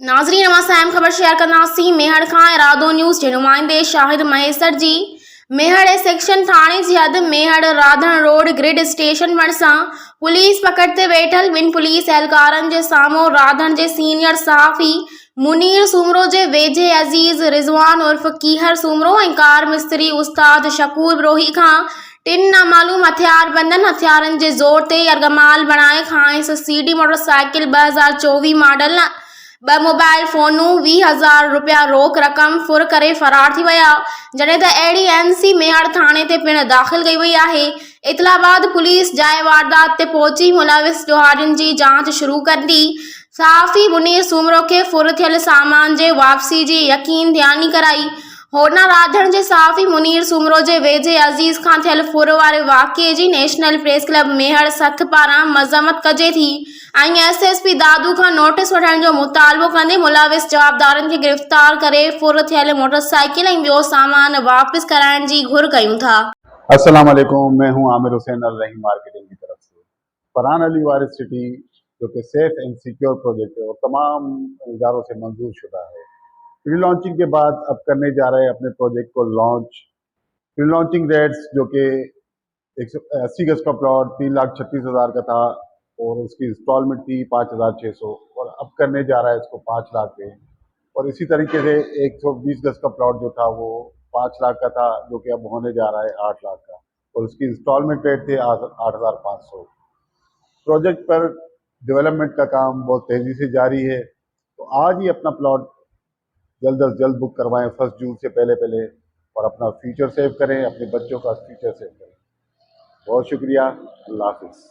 नाज़रीन असां अहम ख़बर शेयर कंदासीं। मेहड़ खां इरादो न्यूज़ जे नुमाइंदे शाहिद महेसर जी मेहड़ सेक्शन थाणे जी हद मेहड़ राधण रोड ग्रिड स्टेशन भरिसां पुलिस पकड़ ते वेठल ॿिनि पुलिस एहलकारनि जे साम्हूं राधण जे सीनियर सहाफ़ी मुनीर सूमरो जे वेझे अज़ीज़ रिज़वान उर्फ़ कीहर सूमरो ऐं कार मिस्त्री उस्ताद शकूर ब्रोही खां टिनि नामालूम हथियारबंदनि हथियारनि जे ज़ोर ते यरगमाल बणाए खांइसि सीडी मोटरसाइकिल 2024 मॉडल 2 मोबाइल फ़ोनूं 20,000 रुपया रोक रक़म फुर करे फ़रार थी विया। जॾहिं त ADNC मेहड़ थाणे ते पिणु दाख़िल कई वई आहे। इतला बाद पुलिस जाइ वारदात ते पहुची मुलविस ॾोहारियुनि जी जांच शुरू कंदी। सहाफ़ी मुनीर सूमरो खे फुर थियल सामान जे वापसी जी यकीन दहानी कराई। होरना राधण जे सहाफ़ी मुनीर सूमरो जे वेझे अज़ीज़ खां थियल फुर वारे वाक़िए जी नेशनल प्रेस क्लब मेहड़ सथ पारां मज़म्मत कजे थी ऐं SSP दादू खां नोटिस वठण जो मुतालबो कंदे मुलविस जवाबदारनि खे गिरफ़्तार करे फुर थियल मोटरसाइकिल ऐं ॿियो सामान वापस कराइण जी घुर कयूं था। अस्सलाम वालेकुम, मैं हूं आमिर हुसैन अल रहीम मार्केटिंग की तरफ से। फरहान अली वारिस सिटी जो कि सेफ एंड सिक्योर प्रोजेक्ट है और तमाम इदारों से मंजूर शुदा है, प्री लॉन्चिंग के बाद अब करने जा रहे हैं अपने प्रोजेक्ट को लॉन्च। प्री लॉन्चिंग रेट्स जो कि 180 गज का प्लॉट 3,36,000 का था और उसकी इंस्टॉलमेंट थी 5,600 और अब करने जा रहा है इसको 5 लाख पे। और इसी तरीके से 120 गज का प्लॉट जो था वो 5 लाख का था जो कि अब होने जा रहा है 8 लाख का और उसकी इंस्टॉलमेंट रेट थे 8,500। प्रोजेक्ट पर डेवलपमेंट का काम बहुत तेज़ी से जारी है, तो आज ही अपना प्लॉट जल्द अज जल्द बुक करवाएं 1 जून से पहले और अपना फ्यूचर सेव करें, अपने बच्चों का फ्यूचर सेव करें। बहुत शुक्रिया, अल्लाह हाफिज़।